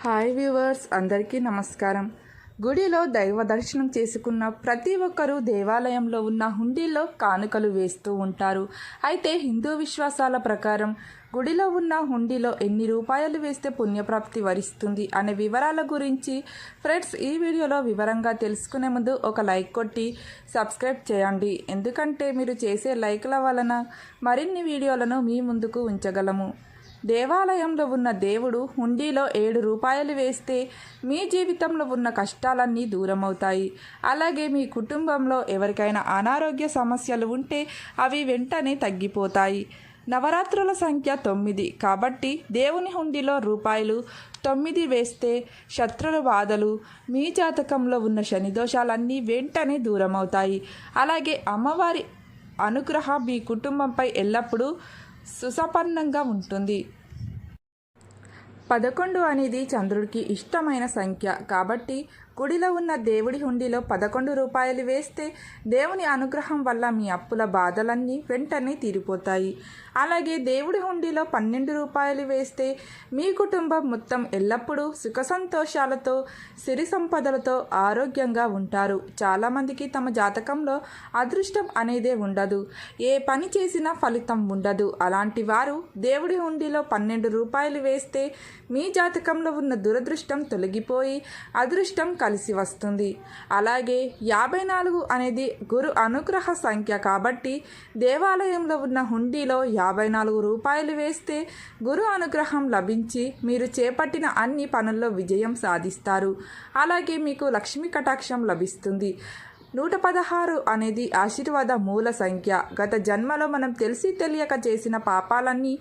Hi viewers, అందరికీ నమస్కారం. గుడిలో దైవ దర్శనం చేసుకున్న ప్రతి ఒక్కరూ దేవాలయంలో ఉన్న హుండీలో కానుకలు వేస్తూ ఉంటారు. అయితే హిందూ విశ్వాసాల ప్రకారం గుడిలో ఉన్న హుండీలో ఎన్ని రూపాయలు వేస్తే పుణ్యప్రాప్తి వరిస్తుంది అనే వివరాల గురించి ఫ్రెండ్స్ ఈ వీడియోలో వివరంగా తెలుసుకునే ముందు ఒక లైక్ కొట్టి సబ్స్క్రైబ్ చేయండి. ఎందుకంటే మీరు చేసే లైక్ల వలన మరిన్ని వీడియోలను మీ ముందుకు ఉంచగలము. దేవాలయంలో ఉన్న దేవుడు హుండీలో 7 రూపాయలు వేస్తే మీ జీవితంలో ఉన్న కష్టాలన్నీ దూరమవుతాయి. అలాగే మీ కుటుంబంలో ఎవరికైనా అనారోగ్య సమస్యలు ఉంటే అవి వెంటనే తగ్గిపోతాయి. నవరాత్రుల సంఖ్య 9 కాబట్టి దేవుని హుండీలో రూపాయలు 9 వేస్తే శత్రుల బాధలు, మీ జాతకంలో ఉన్న శనిదోషాలన్నీ వెంటనే దూరమవుతాయి. అలాగే అమ్మవారి అనుగ్రహం మీ కుటుంబంపై ఎల్లప్పుడూ సుసంపన్నంగా ఉంటుంది. 11 అనేది చంద్రుడికి ఇష్టమైన సంఖ్య కాబట్టి గుడిలో ఉన్న దేవుడి హుండీలో 11 రూపాయలు వేస్తే దేవుని అనుగ్రహం వల్ల మీ అప్పుల బాధలన్నీ వెంటనే తీరిపోతాయి. అలాగే దేవుడి హుండీలో 12 రూపాయలు వేస్తే మీ కుటుంబం మొత్తం ఎల్లప్పుడూ సుఖ సంతోషాలతో, సిరి సంపదలతో ఆరోగ్యంగా ఉంటారు. చాలామందికి తమ జాతకంలో అదృష్టం అనేదే ఉండదు, ఏ పని చేసినా ఫలితం ఉండదు. అలాంటి వారు దేవుడి హుండీలో 12 రూపాయలు వేస్తే మీ జాతకంలో ఉన్న దురదృష్టం తొలగిపోయి అదృష్టం కలిసి వస్తుంది. అలాగే 54 అనేది గురు అనుగ్రహ సంఖ్య కాబట్టి దేవాలయంలో ఉన్న హుండీలో 54 రూపాయలు వేస్తే గురు అనుగ్రహం లభించి మీరు చేపట్టిన అన్ని పనుల్లో విజయం సాధిస్తారు. అలాగే మీకు లక్ష్మీ కటాక్షం లభిస్తుంది. 116 అనేది ఆశీర్వాద మూల సంఖ్య. గత జన్మలో మనం తెలిసి తెలియక చేసిన పాపాలన్నీ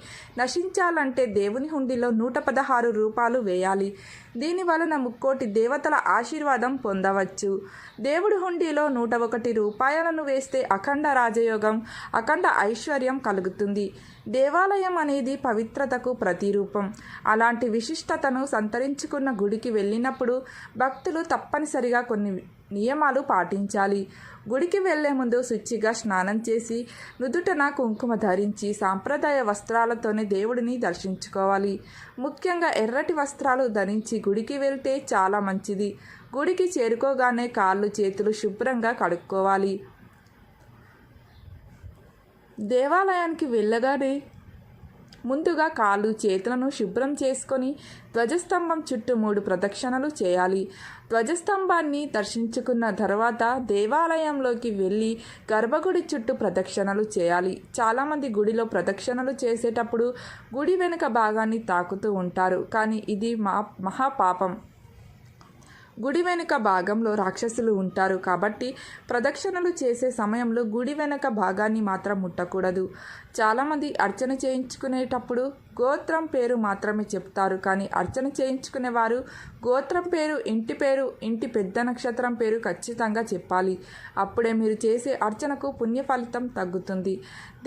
నశించాలంటే దేవుని హుండీలో 116 రూపాయలు వేయాలి. దీని వలన 3 దేవతల ఆశీర్వాదం పొందవచ్చు. దేవుడి హుండీలో 101 రూపాయలను వేస్తే అఖండ రాజయోగం, అఖండ ఐశ్వర్యం కలుగుతుంది. దేవాలయం అనేది పవిత్రతకు ప్రతిరూపం. అలాంటి విశిష్టతను సంతరించుకున్న గుడికి వెళ్ళినప్పుడు భక్తులు తప్పనిసరిగా కొన్ని నియమాలు పాటించాలి. గుడికి వెళ్లే ముందు శుచిగా స్నానం చేసి నుదుటన కుంకుమ ధరించి సాంప్రదాయ వస్త్రాలతోనే దేవుడిని దర్శించుకోవాలి. ముఖ్యంగా ఎర్రటి వస్త్రాలు ధరించి గుడికి వెళ్తే చాలా మంచిది. గుడికి చేరుకోగానే కాళ్ళు చేతులు శుభ్రంగా కడుక్కోవాలి. దేవాలయానికి వెళ్ళగానే ముందుగా కాళ్ళు చేతులను శుభ్రం చేసుకొని ధ్వజస్తంభం చుట్టూ 3 ప్రదక్షిణలు చేయాలి. ధ్వజస్తంభాన్ని దర్శించుకున్న తర్వాత దేవాలయంలోకి వెళ్ళి గర్భగుడి చుట్టూ ప్రదక్షిణలు చేయాలి. చాలామంది గుడిలో ప్రదక్షిణలు చేసేటప్పుడు గుడి వెనుక భాగాన్ని తాకుతూ ఉంటారు, కానీ ఇది మహాపాపం. గుడి వెనుక భాగంలో రాక్షసులు ఉంటారు కాబట్టి ప్రదక్షిణలు చేసే సమయంలో గుడి వెనుక భాగాన్ని మాత్రం ముట్టకూడదు. చాలామంది అర్చన చేయించుకునేటప్పుడు గోత్రం పేరు మాత్రమే చెప్తారు, కానీ అర్చన చేయించుకునేవారు గోత్రం పేరు, ఇంటి పేరు, ఇంటి పెద్ద నక్షత్రం పేరు ఖచ్చితంగా చెప్పాలి. అప్పుడే మీరు చేసే అర్చనకు పుణ్య ఫలితం తగ్గుతుంది.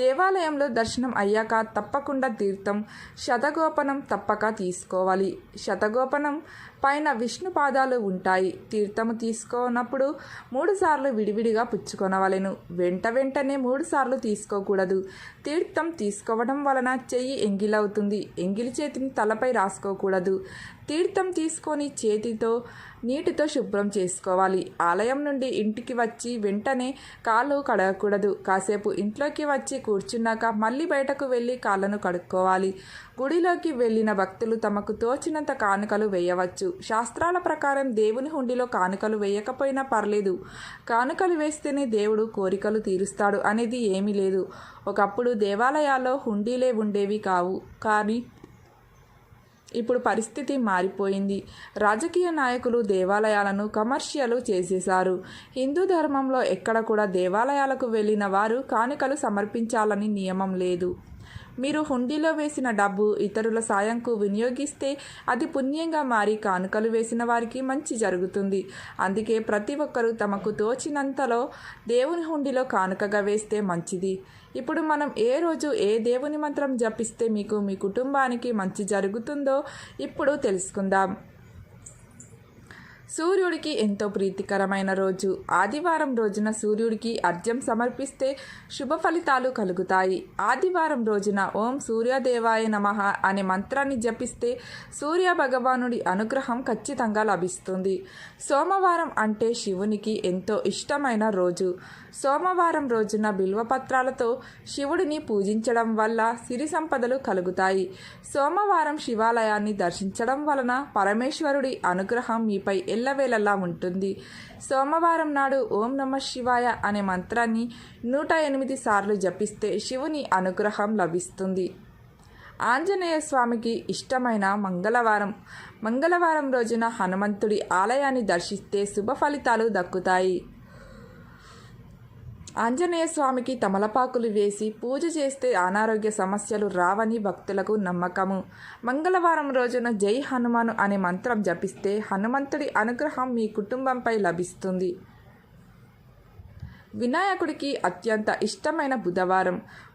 దేవాలయంలో దర్శనం అయ్యాక తప్పకుండా తీర్థం, శతగోపనం తప్పక తీసుకోవాలి. శతగోపనం పైన విష్ణు పాదాలు ఉంటాయి. తీర్థము తీసుకోనప్పుడు 3 సార్లు విడివిడిగా పుచ్చుకొనవలెను. వెంటనే 3 సార్లు తీసుకోకూడదు. తీర్థం తీసుకోవడం వలన చెయ్యి ఎంగిలవుతుంది. ఎంగిలి చేతిని తలపై రాసుకోకూడదు. తీర్థం తీసుకొని చేతితో నీటితో శుభ్రం చేసుకోవాలి. ఆలయం నుండి ఇంటికి వచ్చి వెంటనే కాళ్ళు కడగకూడదు. కాసేపు ఇంట్లోకి వచ్చి కూర్చున్నాక మళ్ళీ బయటకు వెళ్ళి కాళ్ళను కడుక్కోవాలి. గుడిలోకి వెళ్ళిన భక్తులు తమకు తోచినంత కానుకలు వేయవచ్చు. శాస్త్రాల ప్రకారం దేవుని హుండీలో కానుకలు వేయకపోయినా పర్లేదు, కానుకలు వేస్తేనే దేవుడు కోరికలు తీరుస్తాడు అనేది ఏమీ లేదు. ఒకప్పుడు దేవాలయాల్లో హుండీలే ఉండేవి కావు, కానీ ఇప్పుడు పరిస్థితి మారిపోయింది. రాజకీయ నాయకులు దేవాలయాలను కమర్షియల్ చేసేశారు. హిందూ ధర్మంలో ఎక్కడ కూడా దేవాలయాలకు వెళ్ళిన వారు కానుకలు సమర్పించాలని నియమం లేదు. మీరు హుండీలో వేసిన డబ్బు ఇతరుల సాయంకు వినియోగిస్తే అది పుణ్యంగా మారి కానుకలు వేసిన వారికి మంచి జరుగుతుంది. అందుకే ప్రతి ఒక్కరూ తమకు తోచినంతలో దేవుని హుండీలో కానుకగా వేస్తే మంచిది. ఇప్పుడు మనం ఏ రోజు ఏ దేవుని మంత్రం జపిస్తే మీకు మీ కుటుంబానికి మంచి జరుగుతుందో ఇప్పుడు తెలుసుకుందాం. సూర్యుడికి ఎంతో ప్రీతికరమైన రోజు. ఆదివారం రోజున సూర్యుడికి అర్ఘ్యం సమర్పిస్తే శుభ ఫలితాలు కలుగుతాయి. ఆదివారం రోజున ఓం సూర్యదేవాయ నమః అనే మంత్రాన్ని జపిస్తే సూర్య భగవానుడి అనుగ్రహం ఖచ్చితంగా లభిస్తుంది. సోమవారం అంటే శివునికి ఎంతో ఇష్టమైన రోజు. సోమవారం రోజున బిల్వపత్రాలతో శివుడిని పూజించడం వల్ల సిరి సంపదలు కలుగుతాయి. సోమవారం శివాలయాన్ని దర్శించడం వలన పరమేశ్వరుడి అనుగ్రహం మీపై ఎల్లవేళలా ఉంటుంది. సోమవారం నాడు ఓం నమః శివాయ అనే మంత్రాన్ని 108 సార్లు జపిస్తే శివుని అనుగ్రహం లభిస్తుంది. ఆంజనేయ స్వామికి ఇష్టమైన మంగళవారం రోజున హనుమంతుడి ఆలయాన్ని దర్శిస్తే శుభ ఫలితాలు దక్కుతాయి. ఆంజనేయ స్వామికి తమలపాకులు వేసి పూజ చేస్తే అనారోగ్య సమస్యలు రావని భక్తులకు నమ్మకము. మంగళవారం రోజున జై హనుమాను అనే మంత్రం జపిస్తే హనుమంతుడి అనుగ్రహం మీ కుటుంబంపై లభిస్తుంది. వినాయకుడికి అత్యంత ఇష్టమైన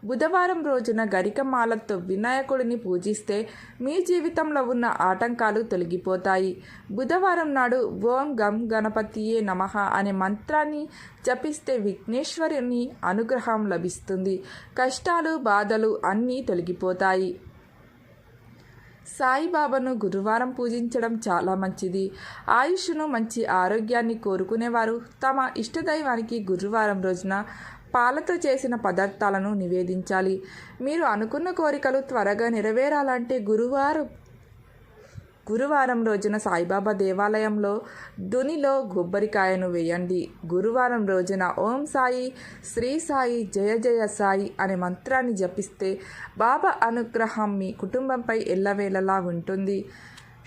బుధవారం రోజున గరికమాలతో వినాయకుడిని పూజిస్తే మీ జీవితంలో ఉన్న ఆటంకాలు తొలగిపోతాయి. బుధవారం నాడు ఓం గం గణపతియే నమః అనే మంత్రాన్ని జపిస్తే విఘ్నేశ్వరుని అనుగ్రహం లభిస్తుంది. కష్టాలు బాధలు అన్నీ తొలగిపోతాయి. సాయిబాబాను గురువారం పూజించడం చాలా మంచిది. ఆయుష్ను మంచి ఆరోగ్యాన్ని కోరుకునేవారు తమ ఇష్టదైవానికి గురువారం రోజున పాలతో చేసిన పదార్థాలను నివేదించాలి. మీరు అనుకున్న కోరికలు త్వరగా నెరవేరాలంటే గురువారం రోజున సాయిబాబా దేవాలయంలో దునిలో కొబ్బరికాయను వేయండి. గురువారం రోజున ఓం సాయి, శ్రీ సాయి, జయ జయ సాయి అనే మంత్రాన్ని జపిస్తే బాబా అనుగ్రహం మీ కుటుంబంపై ఎల్లవేళలా ఉంటుంది.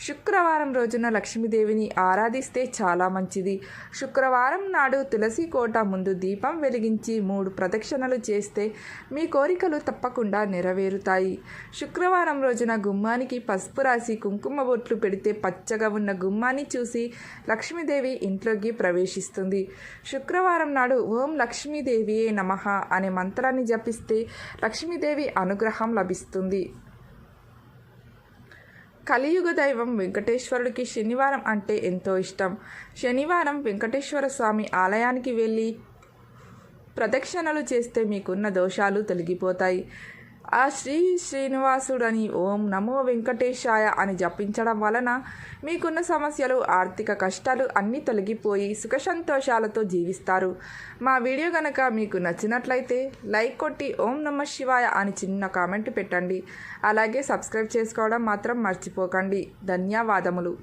శుక్రవారం రోజున లక్ష్మీదేవిని ఆరాధిస్తే చాలా మంచిది. శుక్రవారం నాడు తులసి కోట ముందు దీపం వెలిగించి 3 ప్రదక్షిణలు చేస్తే మీ కోరికలు తప్పకుండా నెరవేరుతాయి. శుక్రవారం రోజున గుమ్మానికి పసుపు రాసి కుంకుమ బొట్లు పెడితే పచ్చగా ఉన్న గుమ్మాన్ని చూసి లక్ష్మీదేవి ఇంట్లోకి ప్రవేశిస్తుంది. శుక్రవారం నాడు ఓం లక్ష్మీదేవియే నమః అనే మంత్రాన్ని జపిస్తే లక్ష్మీదేవి అనుగ్రహం లభిస్తుంది. కలియుగ దైవం వెంకటేశ్వరుడికి శనివారం అంటే ఎంతో ఇష్టం. శనివారం వెంకటేశ్వర స్వామి ఆలయానికి వెళ్ళి ప్రదక్షిణలు చేస్తే మీకున్న దోషాలు తొలగిపోతాయి. ఆ శ్రీనివాసుడని ఓం నమో వెంకటేశాయ అని జపించడం వలన మీకున్న సమస్యలు, ఆర్థిక కష్టాలు అన్నీ తొలగిపోయి సుఖ సంతోషాలతో జీవిస్తారు. మా వీడియో కనుక మీకు నచ్చినట్లయితే లైక్ కొట్టి ఓం నమః శివాయ అని చిన్న కామెంట్ పెట్టండి. అలాగే సబ్స్క్రైబ్ చేసుకోవడం మాత్రం మర్చిపోకండి. ధన్యవాదములు.